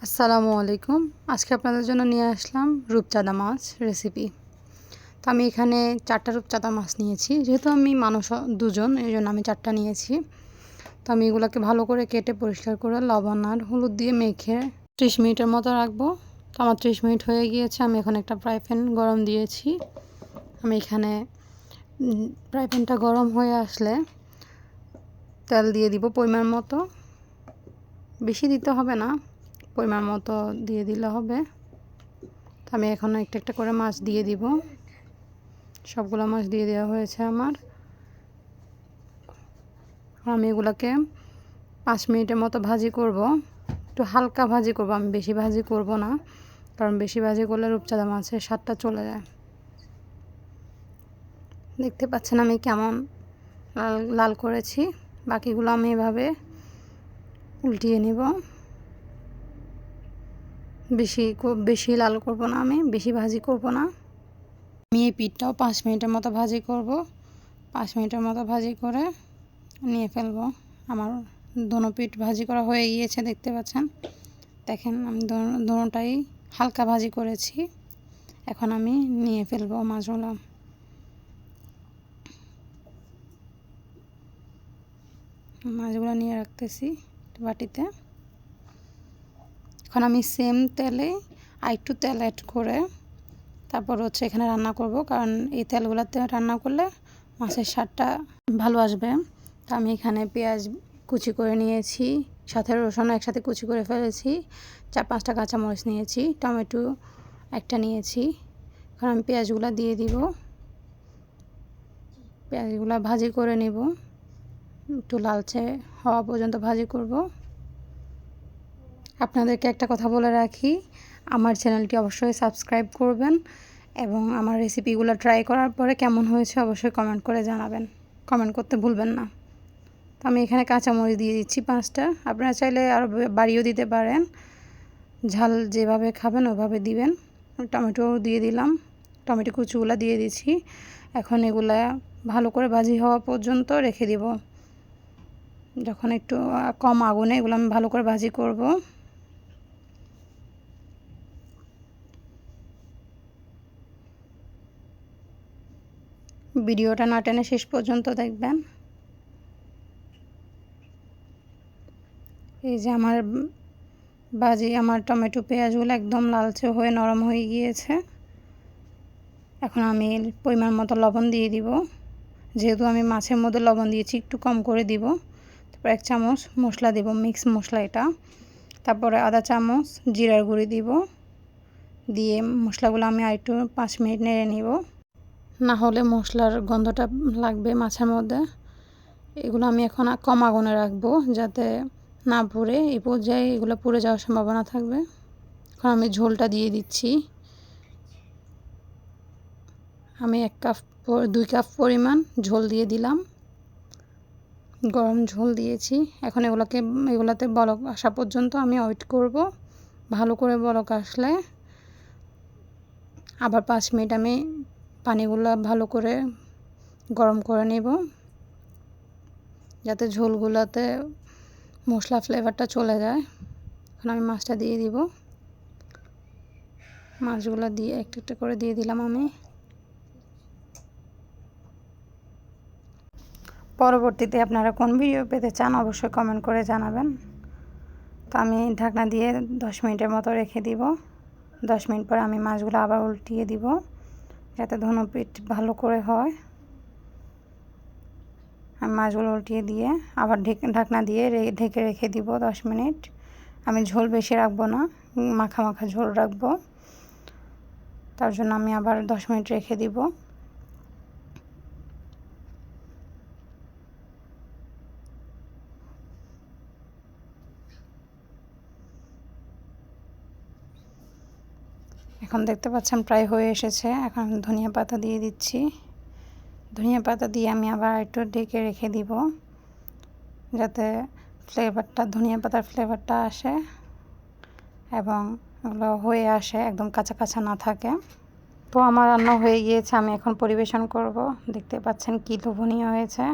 আসসালামু আলাইকুম। আজকে আপনাদের জন্য নিয়ে আসলাম রূপচাঁদা মাছ রেসিপি। তো আমি এখানে 4টা রূপচাঁদা মাছ নিয়েছি। যেহেতু আমি মানুষ 2 জন, এইজন্য আমি 4টা নিয়েছি। তো আমি এগুলোকে ভালো করে কেটে পরিষ্কার করে লবণ আর হলুদ দিয়ে মেখে 30 মিনিটের মতো রাখবো। তো আমার 30 মিনিট হয়ে গিয়েছে। আমি এখন একটা ফ্রাই প্যান গরম দিয়েছি। আমি এখানে ফ্রাই প্যানটা গরম হয়ে আসলে তেল দিয়ে দিব পরিমাণ মতো। বেশি দিতে হবে না, পরিমাণ মতো দিয়ে দিলে হবে। তো আমি এখন একটা একটা করে মাছ দিয়ে দিব। সবগুলো মাছ দিয়ে দেওয়া হয়েছে আমার। আমি এগুলোকে 5 মিনিটের মতো ভাজি করব। একটু হালকা ভাজি করব, আমি বেশি ভাজি করব না, কারণ বেশি ভাজি করলে রূপচাঁদা মাছের স্বাদটা চলে যায়। দেখতে পাচ্ছেন আমি কেমন লাল লাল করেছি। বাকিগুলো আমি এভাবে উল্টিয়ে নিব। বেশি লাল করব না, আমি বেশি ভাজি করব না। আমি এই পিঠটাও 5 মিনিটের মতো ভাজি করব। 5 মিনিটের মতো ভাজি করে নিয়ে ফেলবো। আমার দোনো পিঠ ভাজি করা হয়ে গিয়েছে, দেখতে পাচ্ছেন। দেখেন আমি দোনোটাই হালকা ভাজি করেছি। এখন আমি নিয়ে ফেলবো মাছগুলো। মাছগুলো নিয়ে রাখতেছি বাটিতে। এখন আমি সেম তেলে আরেকটু তেল অ্যাড করে তারপর এখানে রান্না করব, কারণ এই তেলগুলোতে রান্না করলে মাছের স্বাদটা ভালো আসবে। তো আমি এখানে পেঁয়াজ কুচি করে নিয়েছি, সাথে রসুন একসাথে কুচি করে ফেলেছি, 4-5টা কাঁচামরিচ নিয়েছি, টমেটো একটা নিয়েছি। এখন আমি পেঁয়াজগুলো দিয়ে দিব। পেঁয়াজগুলো ভাজি করে নেব, একটু লালচে হওয়া পর্যন্ত ভাজি করব। আপনাদেরকে একটা কথা বলে রাখি, আমার চ্যানেলটি অবশ্যই সাবস্ক্রাইব করবেন এবং আমার রেসিপিগুলো ট্রাই করার পরে কেমন হয়েছে অবশ্যই কমেন্ট করে জানাবেন। কমেন্ট করতে ভুলবেন না। তো আমি এখানে কাঁচামরিচ দিয়ে দিচ্ছি 5টা। আপনারা চাইলে আরও বাড়িয়েও দিতে পারেন, ঝাল যেভাবে খাবেন ওভাবে দিবেন। টমেটো দিয়ে দিলাম, টমেটো কুচিগুলো দিয়ে দিচ্ছি। এখন এগুলা ভালো করে ভাজি হওয়া পর্যন্ত রেখে দিব। যখন একটু কম আগুনে এগুলো আমি ভালো করে ভাজি করব। ভিডিওটা না টেনে শেষ পর্যন্ত দেখবেন। এই যে আমার টমেটো পেঁয়াজগুলো একদম লালচে হয়ে নরম হয়ে গিয়েছে। এখন আমি পরিমাণ মতো লবণ দিয়ে দিব। যেহেতু আমি মাছের মধ্যে লবণ দিয়েছি, একটু কম করে দিব। তারপর 1 চামচ মশলা দিব, মিক্স মশলা এটা। তারপরে আধা চামচ জিরার গুঁড়ি দিব। দিয়ে মশলাগুলো আমি আরেকটু 5 মিনিট নেড়ে নিব, না হলে মশলার গন্ধটা লাগবে মাছের মধ্যে। এগুলো আমি এখন কম আগুনে রাখবো, যাতে না পুড়ে। এই পর্যায়ে এগুলো পুড়ে যাওয়ার সম্ভাবনা থাকবে। এখন আমি ঝোলটা দিয়ে দিচ্ছি। আমি 2 কাপ পরিমাণ ঝোল দিয়ে দিলাম, গরম ঝোল দিয়েছি। এখন এগুলাতে বলক আসা পর্যন্ত আমি ওয়েট করব। ভালো করে বলক আসলে আবার 5 মিনিট আমি পানিগুলো ভালো করে গরম করে নেব, যাতে ঝোলগুলোতে মশলা ফ্লেভারটা চলে যায়। এখন আমি মাছটা দিয়ে দিব। মাছগুলো দিয়ে একটা একটা করে দিয়ে দিলাম আমি। পরবর্তীতে আপনারা কোন ভিডিও পেতে চান অবশ্যই কমেন্ট করে জানাবেন। তো আমি ঢাকনা দিয়ে 10 মিনিটের মতো রেখে দিব। 10 মিনিট পরে আমি মাছগুলো আবার উল্টিয়ে দিব, যাতে ধনে পিঠ ভালো করে হয়। আমি মাছগুলো উল্টিয়ে দিয়ে আবার ঢাকনা দিয়ে ঢেকে রেখে দিব 10 মিনিট। আমি ঝোল বেশি রাখবো না, মাখা মাখা ঝোল রাখবো। তার জন্য আমি আবার 10 মিনিট রেখে দিব। এখন দেখতে পাচ্ছেন প্রায় হয়ে এসেছে। এখন আমি ধনিয়া পাতা দিয়ে দিচ্ছি। ধনিয়া পাতা দিয়ে আমি আবার একটু ঢেকে রেখে দিব, যাতে ধনিয়া পাতার ফ্লেভারটা আসে এবং এগুলো হয়ে আসে, একদম কাঁচা কাঁচা না থাকে। তো আমার রান্না হয়ে গিয়েছে, আমি এখন পরিবেশন করব। দেখতে পাচ্ছেন কি লোভনীয় হয়েছে।